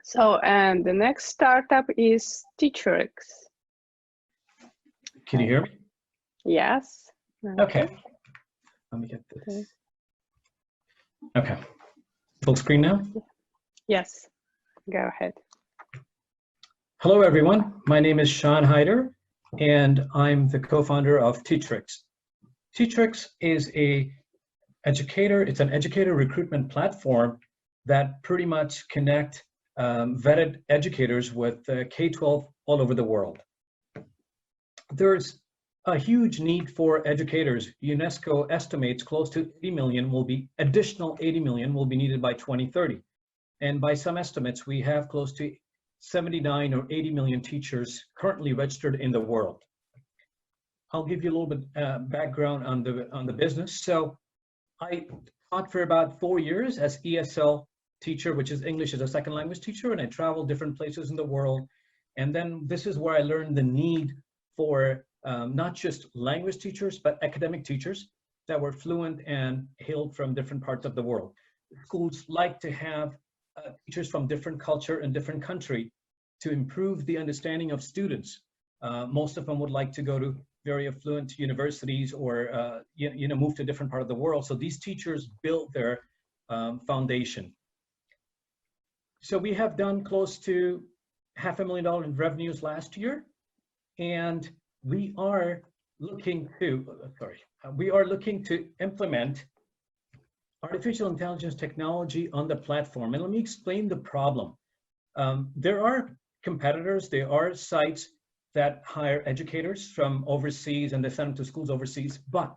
So, and the next startup is Teacherix. Can you hear me? Yes. Okay. Let me get this. Okay. Full screen now? Yes. Go ahead. Hello, everyone. My name is Sean Hyder, and I'm the co-founder of Teacherix. Teacherix is an educator recruitment platform that pretty much connect vetted educators with K-12 all over the world. There's a huge need for educators. UNESCO estimates close to 80 million additional 80 million will be needed by 2030. And by some estimates, we have close to 79 or 80 million teachers currently registered in the world. I'll give you a little bit background on the business. So I taught for about 4 years as ESL teacher, which is English as a second language teacher, and I traveled different places in the world. And then this is where I learned the need for not just language teachers, but academic teachers that were fluent and hailed from different parts of the world. Schools like to have teachers from different culture and different country to improve the understanding of students. Most of them would like to go to very affluent universities or move to a different part of the world. So these teachers built their foundation. So we have done close to $500,000 in revenues last year, and we are looking to implement artificial intelligence technology on the platform. And let me explain the problem. There are competitors, there are sites that hire educators from overseas and they send them to schools overseas, but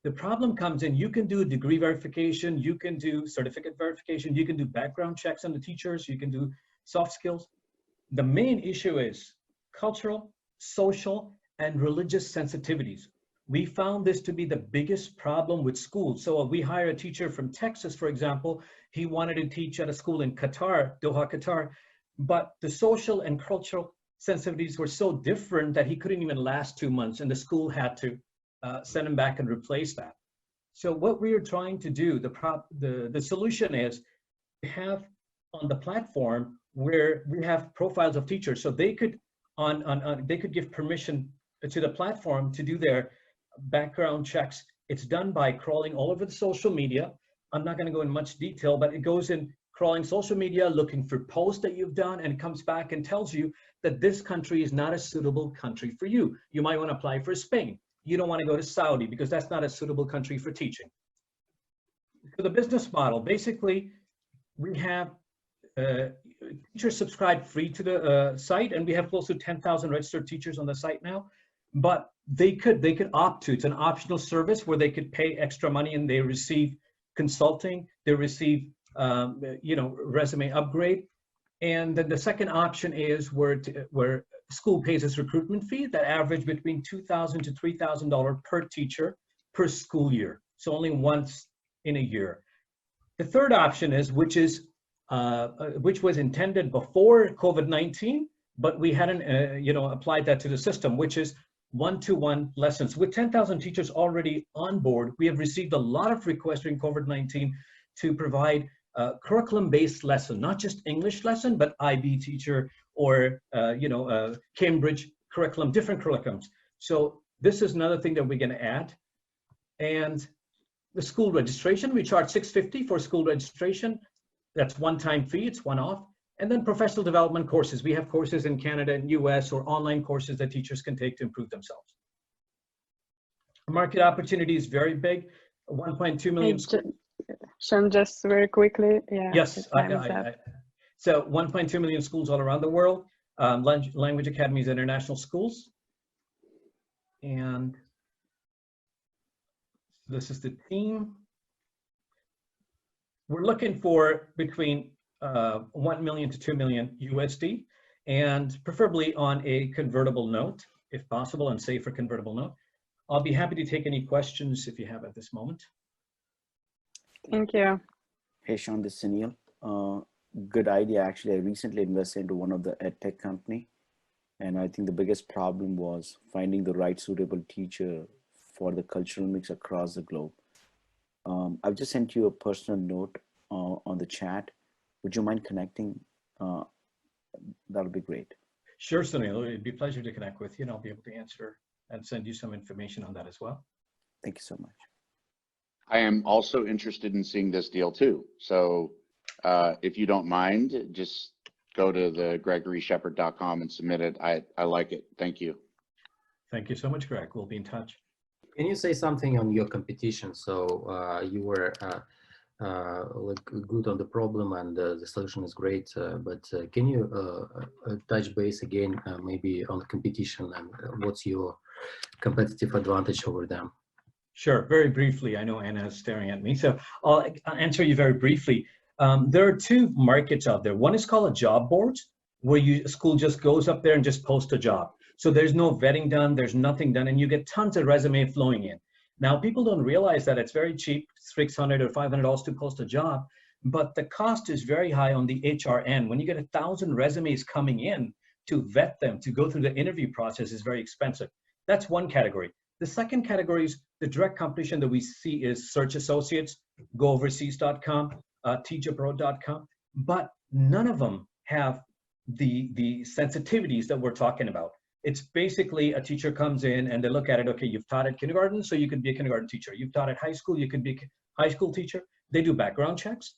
the problem comes in, you can do degree verification, you can do certificate verification, you can do background checks on the teachers, you can do soft skills. The main issue is cultural, social, and religious sensitivities. We found this to be the biggest problem with schools. So we hire a teacher from Texas, for example. He wanted to teach at a school in Qatar, Doha, Qatar, but the social and cultural sensitivities were so different that he couldn't even last 2 months, and the school had to send him back and replace that. So what we are trying to do, the solution is to have on the platform where we have profiles of teachers, so they could they could give permission to the platform to do their background checks. It's done by crawling all over the social media. I'm not going to go in much detail, but it goes in crawling social media, looking for posts that you've done, and it comes back and tells you that this country is not a suitable country for you. You might want to apply for Spain. You don't want to go to Saudi because that's not a suitable country for teaching. So the business model, basically, we have teachers subscribe free to the site, and we have close to 10,000 registered teachers on the site now. But they could opt to. It's an optional service where they could pay extra money and they receive consulting. They receive resume upgrade. And then the second option is where school pays its recruitment fee that average between $2,000 to $3,000 per teacher per school year. So only once in a year. The third option is which was intended before COVID-19, but we hadn't applied that to the system, which is one-to-one lessons. With 10,000 teachers already on board, we have received a lot of requests during COVID-19 to provide curriculum-based lesson, not just English lesson, but IB teacher or Cambridge curriculum, different curriculums. So this is another thing that we're going to add. And the school registration, we charge $650 for school registration. That's one-time fee, it's one-off. And then professional development courses. We have courses in Canada and US or online courses that teachers can take to improve themselves. Market opportunity is very big, 1.2 million. Sean, just very quickly. Yeah, yes, so 1.2 million schools all around the world, language academies, international schools. And this is the team. We're looking for between 1 million to 2 million USD, and preferably on a convertible note, if possible, and safer convertible note. I'll be happy to take any questions if you have at this moment. Thank you. Hey, Sean, this is Sunil. Good idea. Actually, I recently invested into one of the ed tech company, and I think the biggest problem was finding the right suitable teacher for the cultural mix across the globe. I've just sent you a personal note on the chat. Would you mind connecting that'll be great. Sure, Sunil. It'd be a pleasure to connect with you, and I'll be able to answer and send you some information on that as well. Thank you so much. I am also interested in seeing this deal too. So if you don't mind, just go to the GregoryShepard.com and submit it. I like it. Thank you. Thank you so much, Greg. We'll be in touch. Can you say something on your competition? So you were like good on the problem and the solution is great, but can you touch base again maybe on the competition and what's your competitive advantage over them? Sure, very briefly. I know Anna is staring at me, so I'll answer you very briefly. There are two markets out there. One is called a job board, where a school just goes up there and just posts a job. So there's no vetting done, there's nothing done, and you get tons of resume flowing in. Now, people don't realize that it's very cheap, $600 or $500 to post a job, but the cost is very high on the HRN. When you get 1,000 resumes coming in, to vet them, to go through the interview process is very expensive. That's one category. The second category is the direct competition that we see is Search Associates, GoOverseas.com, TeachAbroad.com, but none of them have the sensitivities that we're talking about. It's basically a teacher comes in and they look at it, okay, you've taught at kindergarten, so you could be a kindergarten teacher. You've taught at high school, you could be a high school teacher. They do background checks,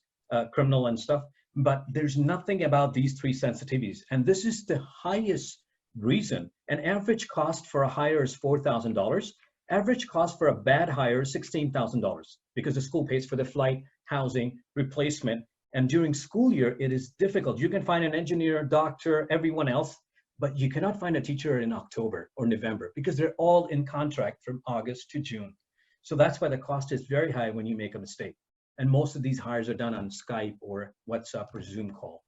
criminal and stuff, but there's nothing about these three sensitivities. And this is the highest reason. An average cost for a hire is $4,000. Average cost for a bad hire is $16,000 because the school pays for the flight, housing, replacement. And during school year, it is difficult. You can find an engineer, doctor, everyone else, but you cannot find a teacher in October or November because they're all in contract from August to June. So that's why the cost is very high when you make a mistake. And most of these hires are done on Skype or WhatsApp or Zoom call.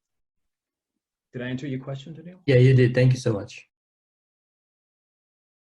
Did I answer your question, Daniel? Yeah, you did. Thank you so much.